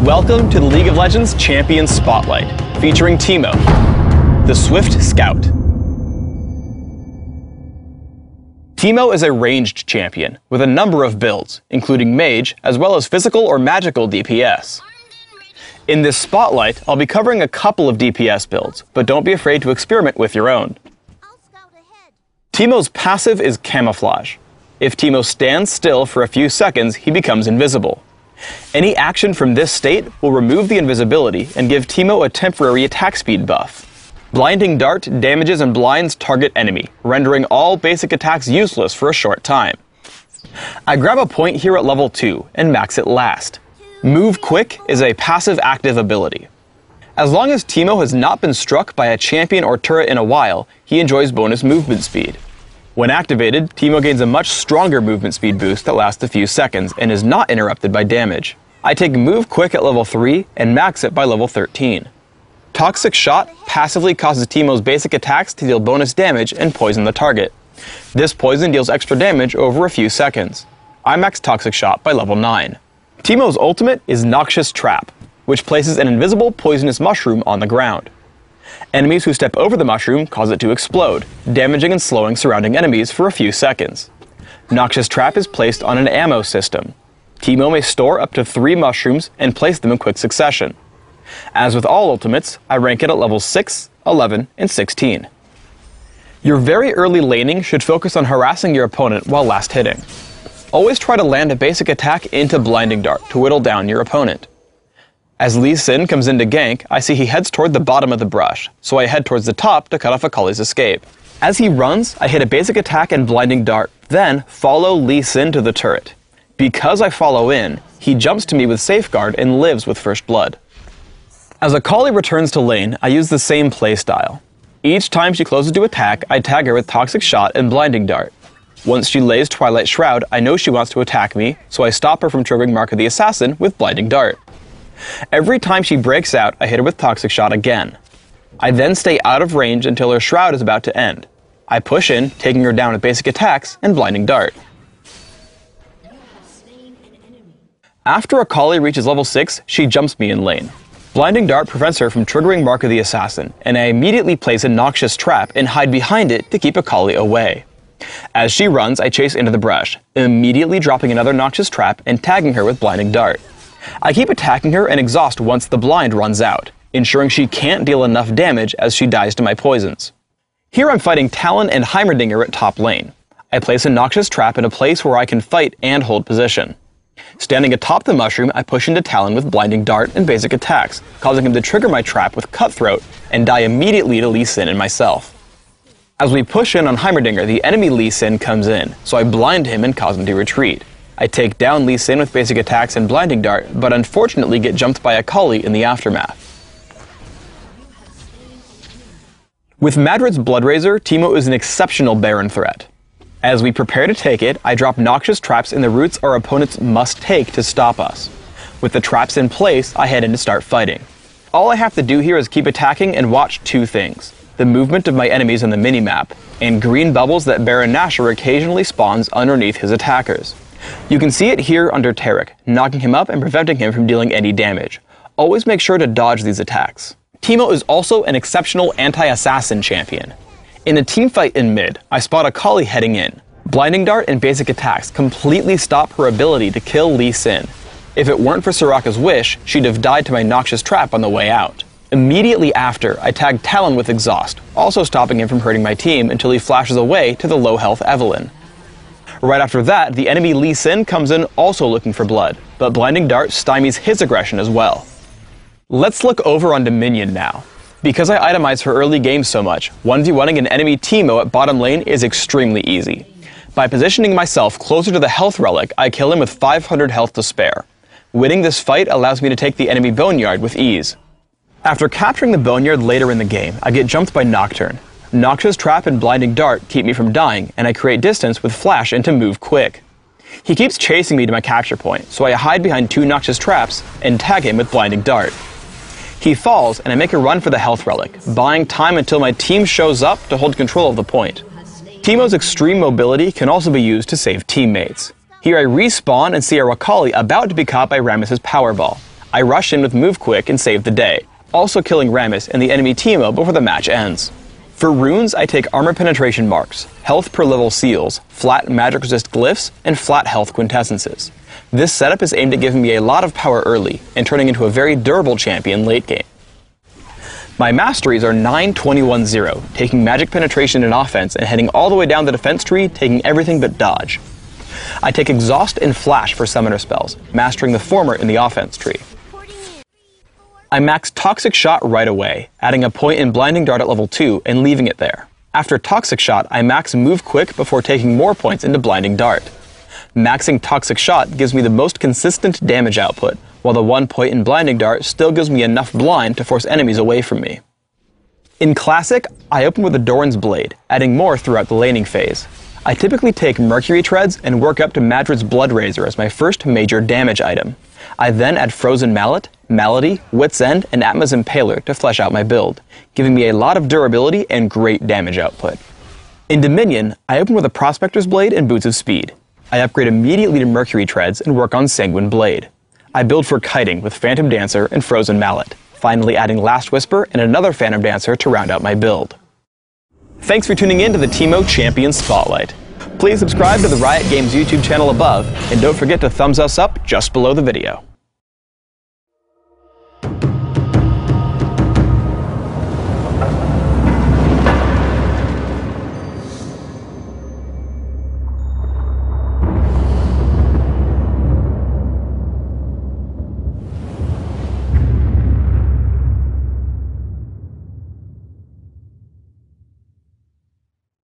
Welcome to the League of Legends Champion Spotlight, featuring Teemo, the Swift Scout. Teemo is a ranged champion with a number of builds, including mage, as well as physical or magical DPS. In this spotlight, I'll be covering a couple of DPS builds, but don't be afraid to experiment with your own. Teemo's passive is Camouflage. If Teemo stands still for a few seconds, he becomes invisible. Any action from this state will remove the invisibility and give Teemo a temporary attack speed buff. Blinding Dart damages and blinds target enemy, rendering all basic attacks useless for a short time. I grab a point here at level 2 and max it last. Move Quick is a passive active ability. As long as Teemo has not been struck by a champion or turret in a while, he enjoys bonus movement speed. When activated, Teemo gains a much stronger movement speed boost that lasts a few seconds and is not interrupted by damage. I take Move Quick at level 3 and max it by level 13. Toxic Shot passively causes Teemo's basic attacks to deal bonus damage and poison the target. This poison deals extra damage over a few seconds. I max Toxic Shot by level 9. Teemo's ultimate is Noxious Trap, which places an invisible poisonous mushroom on the ground. Enemies who step over the mushroom cause it to explode, damaging and slowing surrounding enemies for a few seconds. Noxious Trap is placed on an ammo system. Teemo may store up to 3 mushrooms and place them in quick succession. As with all ultimates, I rank it at levels 6, 11, and 16. Your very early laning should focus on harassing your opponent while last hitting. Always try to land a basic attack into Blinding Dart to whittle down your opponent. As Lee Sin comes into gank, I see he heads toward the bottom of the brush, so I head towards the top to cut off Akali's escape. As he runs, I hit a basic attack and Blinding Dart, then follow Lee Sin to the turret. Because I follow in, he jumps to me with Safeguard and lives with First Blood. As Akali returns to lane, I use the same playstyle. Each time she closes to attack, I tag her with Toxic Shot and Blinding Dart. Once she lays Twilight Shroud, I know she wants to attack me, so I stop her from triggering Mark of the Assassin with Blinding Dart. Every time she breaks out, I hit her with Toxic Shot again. I then stay out of range until her Shroud is about to end. I push in, taking her down with basic attacks and Blinding Dart. After Akali reaches level 6, she jumps me in lane. Blinding Dart prevents her from triggering Mark of the Assassin, and I immediately place a Noxious Trap and hide behind it to keep Akali away. As she runs, I chase into the brush, immediately dropping another Noxious Trap and tagging her with Blinding Dart. I keep attacking her and exhaust once the blind runs out, ensuring she can't deal enough damage as she dies to my poisons. Here I'm fighting Talon and Heimerdinger at top lane. I place a Noxious Trap in a place where I can fight and hold position. Standing atop the mushroom, I push into Talon with Blinding Dart and basic attacks, causing him to trigger my trap with Cutthroat and die immediately to Lee Sin and myself. As we push in on Heimerdinger, the enemy Lee Sin comes in, so I blind him and cause him to retreat. I take down Lee Sin with basic attacks and Blinding Dart, but unfortunately get jumped by Akali in the aftermath. With Madrid's Bloodrazor, Teemo is an exceptional Baron threat. As we prepare to take it, I drop Noxious Traps in the routes our opponents must take to stop us. With the traps in place, I head in to start fighting. All I have to do here is keep attacking and watch 2 things: the movement of my enemies on the minimap, and green bubbles that Baron Nashor occasionally spawns underneath his attackers. You can see it here under Taric, knocking him up and preventing him from dealing any damage. Always make sure to dodge these attacks. Teemo is also an exceptional anti-assassin champion. In a teamfight in mid, I spot Akali heading in. Blinding Dart and basic attacks completely stop her ability to kill Lee Sin. If it weren't for Soraka's wish, she'd have died to my Noxious Trap on the way out. Immediately after, I tag Talon with Exhaust, also stopping him from hurting my team until he flashes away to the low health Evelynn. Right after that, the enemy Lee Sin comes in also looking for blood, but Blinding Dart stymies his aggression as well. Let's look over on Dominion now. Because I itemize her early game so much, 1v1ing an enemy Teemo at bottom lane is extremely easy. By positioning myself closer to the health relic, I kill him with 500 health to spare. Winning this fight allows me to take the enemy Boneyard with ease. After capturing the Boneyard later in the game, I get jumped by Nocturne. Noxious Trap and Blinding Dart keep me from dying, and I create distance with Flash into Move Quick. He keeps chasing me to my capture point, so I hide behind 2 Noxious Traps and tag him with Blinding Dart. He falls, and I make a run for the health relic, buying time until my team shows up to hold control of the point. Teemo's extreme mobility can also be used to save teammates. Here I respawn and see our Akali about to be caught by Rammus's Powerball. I rush in with Move Quick and save the day, also killing Rammus and the enemy Teemo before the match ends. For runes, I take armor penetration marks, health per level seals, flat magic resist glyphs, and flat health quintessences. This setup is aimed at giving me a lot of power early and turning into a very durable champion late game. My masteries are 9-21-0, taking magic penetration and offense and heading all the way down the defense tree, taking everything but dodge. I take exhaust and flash for summoner spells, mastering the former in the offense tree. I max Toxic Shot right away, adding a point in Blinding Dart at level 2 and leaving it there. After Toxic Shot, I max Move Quick before taking more points into Blinding Dart. Maxing Toxic Shot gives me the most consistent damage output, while the 1 point in Blinding Dart still gives me enough blind to force enemies away from me. In Classic, I open with a Doran's Blade, adding more throughout the laning phase. I typically take Mercury Treads and work up to Madrid's Blood Razor as my first major damage item. I then add Frozen Mallet, Malady, Wit's End, and Atma's Impaler to flesh out my build, giving me a lot of durability and great damage output. In Dominion, I open with a Prospector's Blade and Boots of Speed. I upgrade immediately to Mercury Treads and work on Sanguine Blade. I build for kiting with Phantom Dancer and Frozen Mallet, finally adding Last Whisper and another Phantom Dancer to round out my build. Thanks for tuning in to the Teemo Champion Spotlight. Please subscribe to the Riot Games YouTube channel above, and don't forget to thumbs us up just below the video.